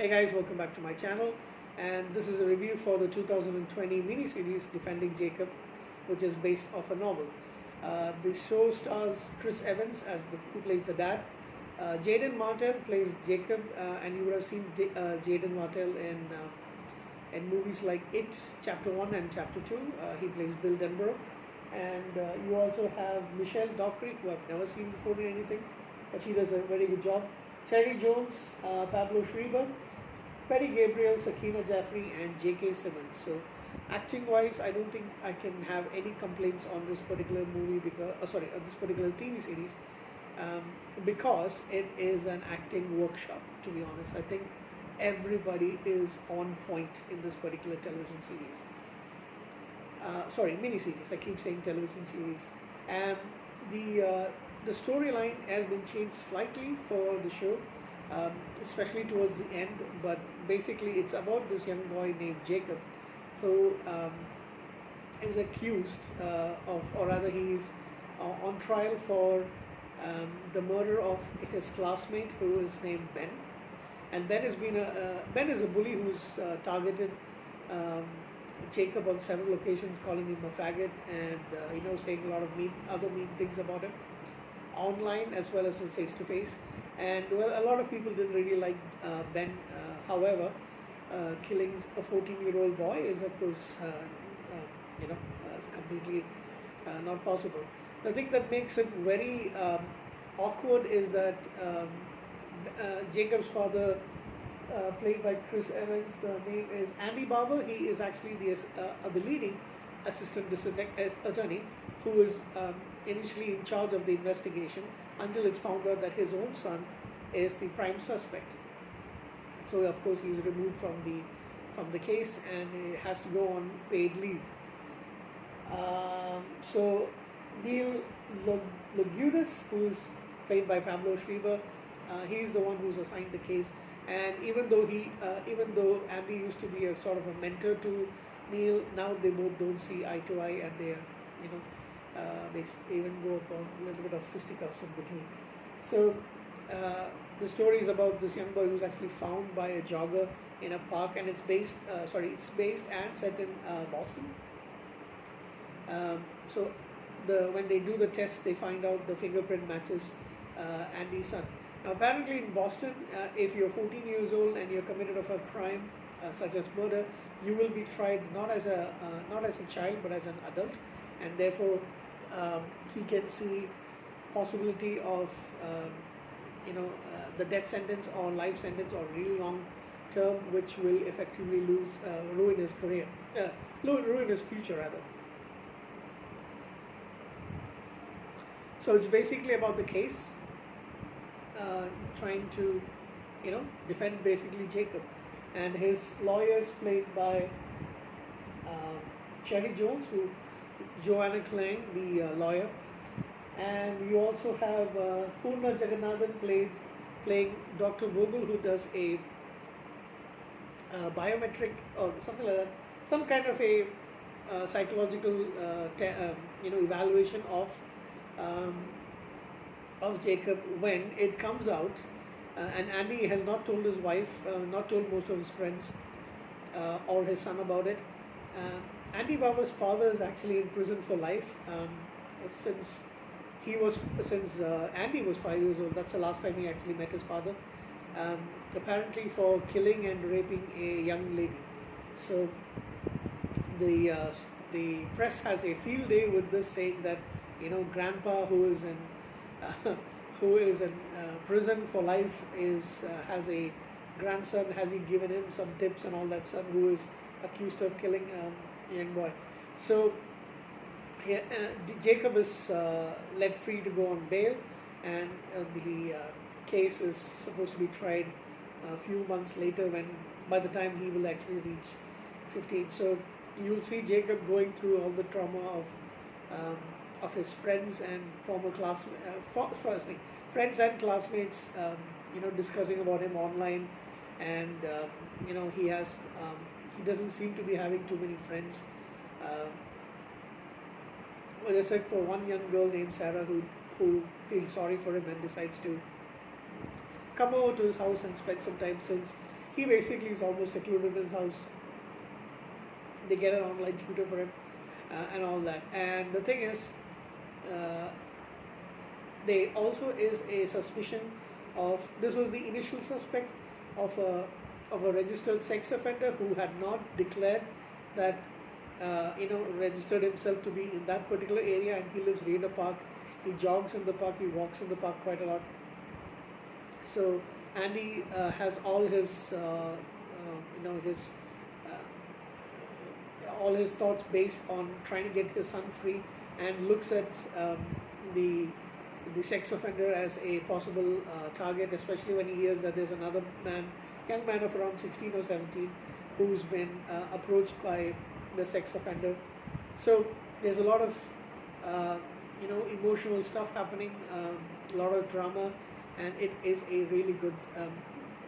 Hey guys, welcome back to my channel, and this is a review for the 2020 miniseries Defending Jacob, which is based off a novel. The show stars Chris Evans as who plays the dad. Jaden Martell plays Jacob, and you would have seen Jaden Martell in movies like It, Chapter 1 and Chapter 2. He plays Bill Denborough. And you also have Michelle Dockery, who I've never seen before in anything, but she does a very good job. Terry Jones, Pablo Schreiber, Petty Gabriel, Sakina Jaffrey, and J.K. Simmons. So, acting-wise, I don't think I can have any complaints on this particular movie this particular TV series, because it is an acting workshop. To be honest, I think everybody is on point in this particular television series. Mini-series. I keep saying television series. And the storyline has been changed slightly for the show, especially towards the end. But basically, it's about this young boy named Jacob, who is accused or rather, he's on trial for the murder of his classmate, who is named Ben. And Ben is a bully who's targeted Jacob on several occasions, calling him a faggot and saying a lot of other mean things about him online as well as face to face. And well, a lot of people didn't really like Ben. However, killing a 14-year-old boy is, of course, completely not possible. The thing that makes it very awkward is that Jacob's father, played by Chris Evans, the name is Andy Barber. He is actually the leading assistant district attorney, who is initially in charge of the investigation until it's found out that his own son is the prime suspect. So of course he's removed from the case and he has to go on paid leave. So Neil Logudis, who is played by Pablo Schreiber, he's the one who's assigned the case. And even though Andy used to be a sort of a mentor to Neil, now they both don't see eye to eye, and they even go upon a little bit of fisticuffs in between. So the story is about this young boy who's actually found by a jogger in a park, and it's based and set in Boston. So when they do the test, they find out the fingerprint matches Andy's son. Now, apparently in Boston, if you're 14 years old and you're committed of a crime such as murder, you will be tried not as a child but as an adult, and therefore he can see possibility of the death sentence or life sentence or really long term, which will effectively ruin his career, ruin his future rather. So it's basically about the case. Trying to, defend basically Jacob, and his lawyers played by Terry Jones, Joanna Klein, the lawyer, and you also have Poorna Jagannathan playing Dr. Vogel, who does a biometric or something like that, some kind of a psychological evaluation of Jacob when it comes out, and Andy has not told his wife, not told most of his friends or his son about it. Andy Barber's father is actually in prison for life since Andy was 5 years old. That's the last time he actually met his father, apparently for killing and raping a young lady. So the press has a field day with this, saying that grandpa who is in prison for life has a grandson. Has he given him some tips and all that stuff? Who is accused of killing a young boy? So Jacob is let free to go on bail, and the case is supposed to be tried a few months later, by the time he will actually reach 15. So you'll see Jacob going through all the trauma of his friends and friends and classmates, discussing about him online, and he doesn't seem to be having too many friends. As I said, for one young girl named Sarah who feels sorry for him and decides to come over to his house and spend some time, since he basically is almost secluded in his house. They get an online tutor for him and all that. And the thing is, uh, there also is a suspicion of, this was the initial suspect of a registered sex offender who had not declared that, registered himself to be in that particular area, and he lives near the park. He jogs in the park, he walks in the park quite a lot. So Andy has all his his all his thoughts based on trying to get his son free, and looks at the the sex offender as a possible target, especially when he hears that there's another young man of around 16 or 17, who's been approached by the sex offender. So there's a lot of emotional stuff happening, a lot of drama, and it is a really good.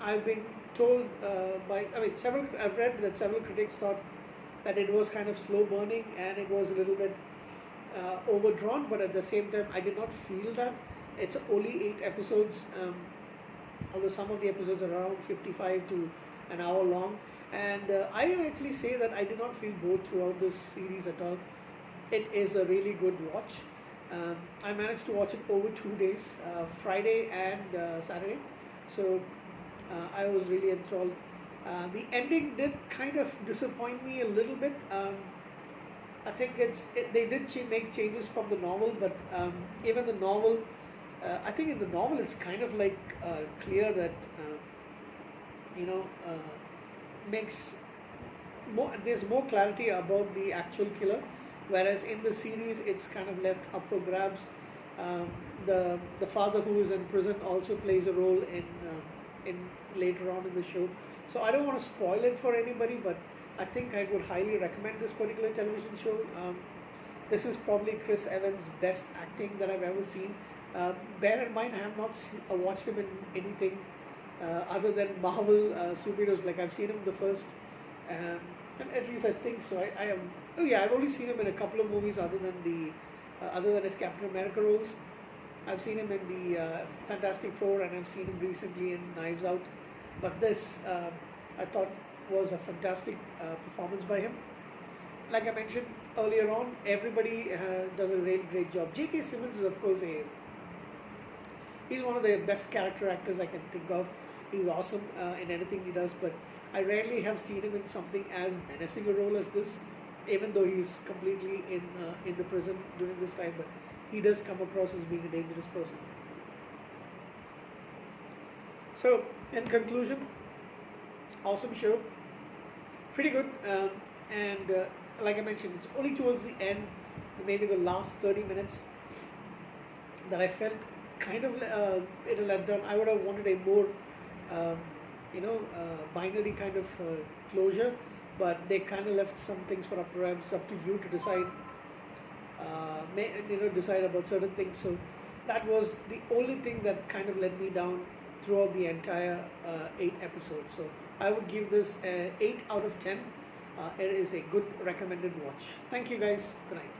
I've been told I've read that several critics thought that it was kind of slow burning and it was a little bit overdrawn, but at the same time, I did not feel that. It's only 8 episodes, although some of the episodes are around 55 to an hour long. And I can actually say that I did not feel bored throughout this series at all. It is a really good watch. I managed to watch it over 2 days, Friday and Saturday. So I was really enthralled. The ending did kind of disappoint me a little bit. I think they did make changes from the novel, but even the novel, I think in the novel it's kind of like clear that makes there's more clarity about the actual killer, whereas in the series it's kind of left up for grabs. The father who is in prison also plays a role in later on in the show. So I don't want to spoil it for anybody, but I think I would highly recommend this particular television show. This is probably Chris Evans' best acting that I've ever seen. Bear in mind, I have not watched him in anything other than Marvel superheroes. Like, I've seen him the first, and at least I think so. I have. Oh yeah, I've only seen him in a couple of movies other than his Captain America roles. I've seen him in the Fantastic Four, and I've seen him recently in Knives Out. But this, I thought, was a fantastic performance by him. Like I mentioned earlier on, everybody does a really great job. J.K. Simmons is, of course, he's one of the best character actors I can think of. He's awesome in anything he does, but I rarely have seen him in something as menacing a role as this, even though he's completely in the prison during this time, but he does come across as being a dangerous person. So, in conclusion, awesome show, pretty good, and like I mentioned, it's only towards the end, maybe the last 30 minutes, that I felt kind of it a letdown. I would have wanted a more, binary kind of closure, but they kind of left some things for perhaps up to you to decide. Decide about certain things. So that was the only thing that kind of let me down throughout the entire 8 episodes. So I would give this 8 out of 10. It is a good recommended watch. Thank you guys. Good night.